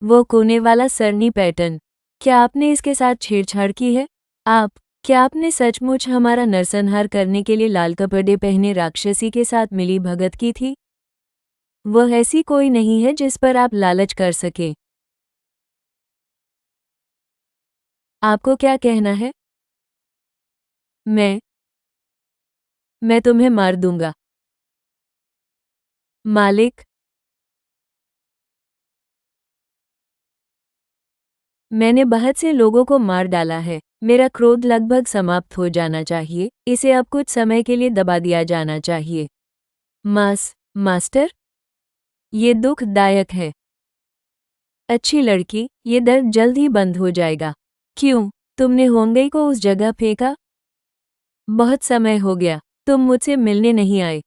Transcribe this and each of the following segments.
वो कोने वाला सरनी पैटर्न, क्या आपने इसके साथ छेड़छाड़ की है? क्या आपने सचमुच हमारा नरसंहार करने के लिए लाल कपड़े पहने राक्षसी के साथ मिली भगत की थी? वह ऐसी कोई नहीं है जिस पर आप लालच कर सके। आपको क्या कहना है? मैं तुम्हें मार दूंगा। मालिक, मैंने बहुत से लोगों को मार डाला है। मेरा क्रोध लगभग समाप्त हो जाना चाहिए। इसे अब कुछ समय के लिए दबा दिया जाना चाहिए। मास्टर, ये दुखदायक है। अच्छी लड़की, ये दर्द जल्द ही बंद हो जाएगा। क्यों? तुमने होंगई को उस जगह फेंका? बहुत समय हो गया। तुम मुझसे मिलने नहीं आए।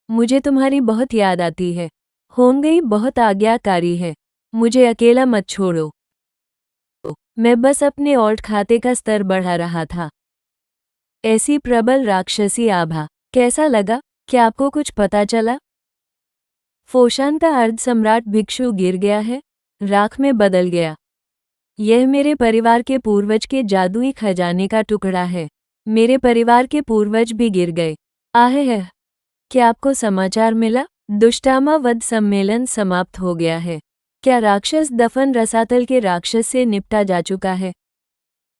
मुझे तुम्हारी बहुत याद आती है। होंगई बहुत आज्ञाकारी है। मुझे अकेला मत छोड़ो। मैं बस अपने ऑल्ट खाते का स्तर बढ़ा रहा था। ऐसी प्रबल राक्षसी आभा, कैसा लगा? क्या आपको कुछ पता चला? फोशान का अर्ध सम्राट भिक्षु गिर गया है, राख में बदल गया। यह मेरे परिवार के पूर्वज के जादुई खजाने का टुकड़ा है। मेरे परिवार के पूर्वज भी गिर गए। आहे, क्या आपको समाचार मिला? दुष्टामा वध सम्मेलन समाप्त हो गया है। क्या राक्षस दफन रसातल के राक्षस से निपटा जा चुका है?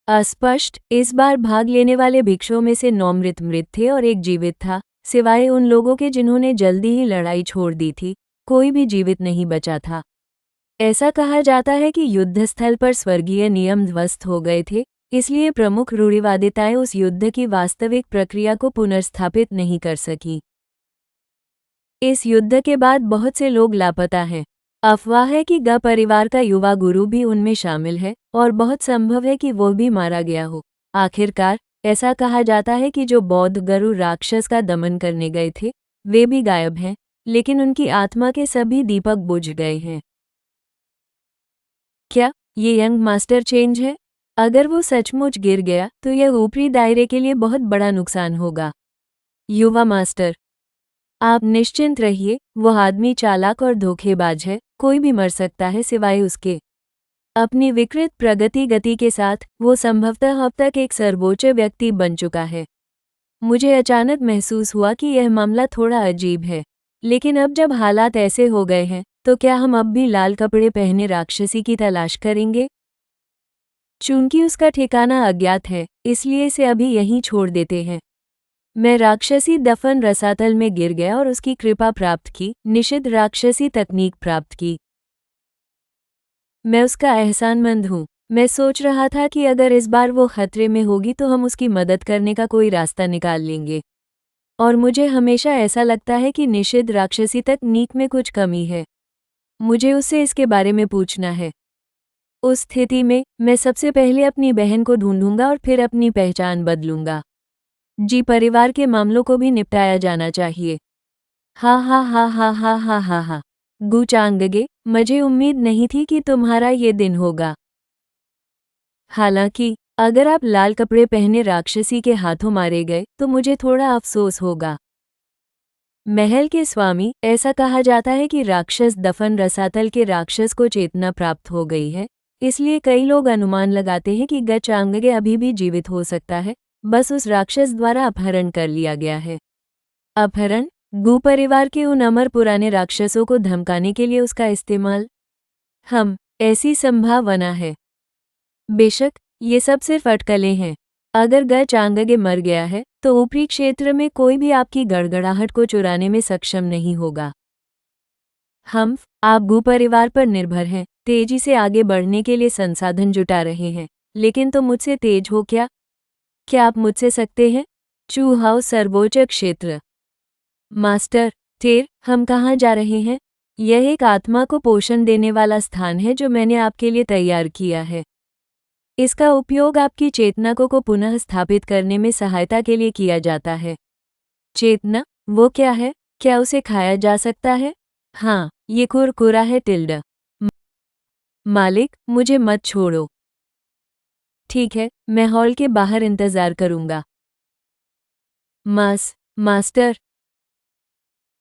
अस्पष्ट। इस बार भाग लेने वाले भिक्षुओं में से 9 मृत थे और एक जीवित था। सिवाय उन लोगों के जिन्होंने जल्दी ही लड़ाई छोड़ दी थी, कोई भी जीवित नहीं बचा था। ऐसा कहा जाता है कि युद्धस्थल पर स्वर्गीय नियम ध्वस्त हो गए थे, इसलिए प्रमुख रूढ़िवादिताएं उस युद्ध की वास्तविक प्रक्रिया को पुनर्स्थापित नहीं कर सकी। इस युद्ध के बाद बहुत से लोग लापता हैं। अफवाह है कि गा परिवार का युवा गुरु भी उनमें शामिल है और बहुत संभव है कि वो भी मारा गया हो। आखिरकार, ऐसा कहा जाता है कि जो बौद्ध गुरु राक्षस का दमन करने गए थे, वे भी गायब हैं, लेकिन उनकी आत्मा के सभी दीपक बुझ गए हैं। क्या ये यंग मास्टर चेंज है? अगर वो सचमुच गिर गया तो यह ऊपरी दायरे के लिए बहुत बड़ा नुकसान होगा। युवा मास्टर, आप निश्चिंत रहिए, वह आदमी चालाक और धोखेबाज है, कोई भी मर सकता है सिवाय उसके। अपनी विकृत प्रगति गति के साथ वो संभवतः अब तक एक सर्वोच्च व्यक्ति बन चुका है। मुझे अचानक महसूस हुआ कि यह मामला थोड़ा अजीब है, लेकिन अब जब हालात ऐसे हो गए हैं, तो क्या हम अब भी लाल कपड़े पहने राक्षसी की तलाश करेंगे? चूंकि उसका ठिकाना अज्ञात है, इसलिए इसे अभी यहीं छोड़ देते हैं। मैं राक्षसी दफन रसातल में गिर गया और उसकी कृपा प्राप्त की, निषिद्ध राक्षसी तकनीक प्राप्त की। मैं उसका एहसानमंद हूँ। मैं सोच रहा था कि अगर इस बार वो खतरे में होगी तो हम उसकी मदद करने का कोई रास्ता निकाल लेंगे। और मुझे हमेशा ऐसा लगता है कि निषिद्ध राक्षसी तकनीक में कुछ कमी है। मुझे उससे इसके बारे में पूछना है। उस स्थिति में, मैं सबसे पहले अपनी बहन को ढूंढूंगा और फिर अपनी पहचान बदलूंगा। जी, परिवार के मामलों को भी निपटाया जाना चाहिए। हा हा हा हा हा हा हा हा। गुचांगगे, मुझे उम्मीद नहीं थी कि तुम्हारा ये दिन होगा। हालांकि, अगर आप लाल कपड़े पहने राक्षसी के हाथों मारे गए तो मुझे थोड़ा अफसोस होगा। महल के स्वामी, ऐसा कहा जाता है कि राक्षस दफन रसातल के राक्षस को चेतना प्राप्त हो गई है, इसलिए कई लोग अनुमान लगाते हैं कि गचांगगे अभी भी जीवित हो सकता है, बस उस राक्षस द्वारा अपहरण कर लिया गया है। अपहरण? गू परिवार के उन अमर पुराने राक्षसों को धमकाने के लिए उसका इस्तेमाल? ऐसी संभावना है। बेशक, ये सब सिर्फ अटकलें हैं। अगर गचांगगे मर गया है, तो ऊपरी क्षेत्र में कोई भी आपकी गड़गड़ाहट को चुराने में सक्षम नहीं होगा। आप गू परिवार पर निर्भर हैं, तेजी से आगे बढ़ने के लिए संसाधन जुटा रहे हैं, लेकिन तुम मुझसे तेज हो क्या? क्या आप मुझसे सकते हैं? चूहाओ सर्वोच्च क्षेत्र। मास्टर, हम कहाँ जा रहे हैं? यह एक आत्मा को पोषण देने वाला स्थान है जो मैंने आपके लिए तैयार किया है। इसका उपयोग आपकी चेतना को पुनः स्थापित करने में सहायता के लिए किया जाता है। चेतना? वो क्या है? क्या उसे खाया जा सकता है? हाँ, ये कुरकुरा है टिल्ड। मालिक, मुझे मत छोड़ो। ठीक है, मैं हॉल के बाहर इंतजार करूंगा। मास्टर,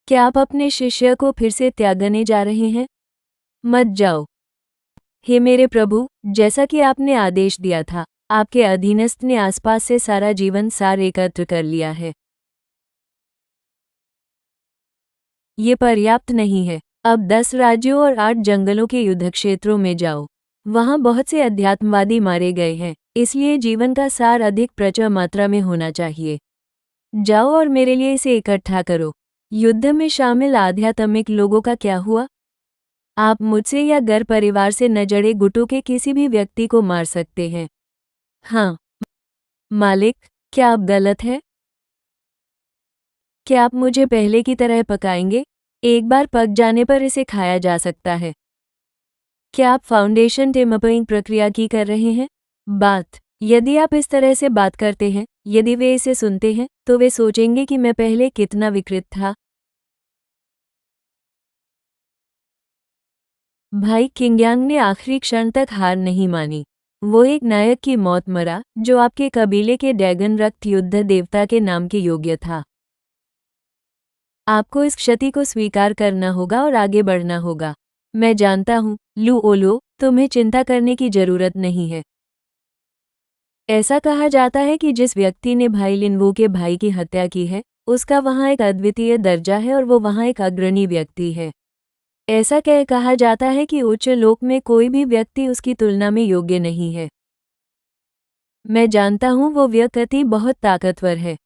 क्या आप अपने शिष्य को फिर से त्यागने जा रहे हैं? मत जाओ। हे मेरे प्रभु, जैसा कि आपने आदेश दिया था, आपके अधीनस्थ ने आसपास से सारा जीवन सार एकत्र कर लिया है। ये पर्याप्त नहीं है। अब 10 राज्यों और 8 जंगलों के युद्ध क्षेत्रों में जाओ। वहां बहुत से अध्यात्मवादी मारे गए हैं, इसलिए जीवन का सार अधिक प्रचुर मात्रा में होना चाहिए। जाओ और मेरे लिए इसे इकट्ठा करो। युद्ध में शामिल आध्यात्मिक लोगों का क्या हुआ? आप मुझसे या घर परिवार से न जड़े गुटों के किसी भी व्यक्ति को मार सकते हैं। हाँ, मालिक, क्या आप गलत हैं? क्या आप मुझे पहले की तरह पकाएंगे? एक बार पक जाने पर इसे खाया जा सकता है। क्या आप फाउंडेशन टेम्परिंग प्रक्रिया की कर रहे हैं? बात, यदि आप इस तरह से बात करते हैं, यदि वे इसे सुनते हैं, तो वे सोचेंगे कि मैं पहले कितना विकृत था। भाई किंगयांग ने आखिरी क्षण तक हार नहीं मानी। वो एक नायक की मौत मरा, जो आपके कबीले के ड्रैगन रक्त युद्ध देवता के नाम के योग्य था। आपको इस क्षति को स्वीकार करना होगा और आगे बढ़ना होगा। मैं जानता हूँ, लू ओलो, तुम्हें चिंता करने की जरूरत नहीं है। ऐसा कहा जाता है कि जिस व्यक्ति ने भाई लिनवू के भाई की हत्या की है, उसका वहाँ एक अद्वितीय दर्जा है और वो वहाँ एक अग्रणी व्यक्ति है। ऐसा कहा जाता है कि उच्च लोक में कोई भी व्यक्ति उसकी तुलना में योग्य नहीं है। मैं जानता हूँ वो व्यक्ति बहुत ताकतवर है,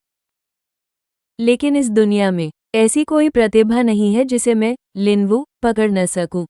लेकिन इस दुनिया में ऐसी कोई प्रतिभा नहीं है जिसे मैं, लिनवू, पकड़ न सकूं।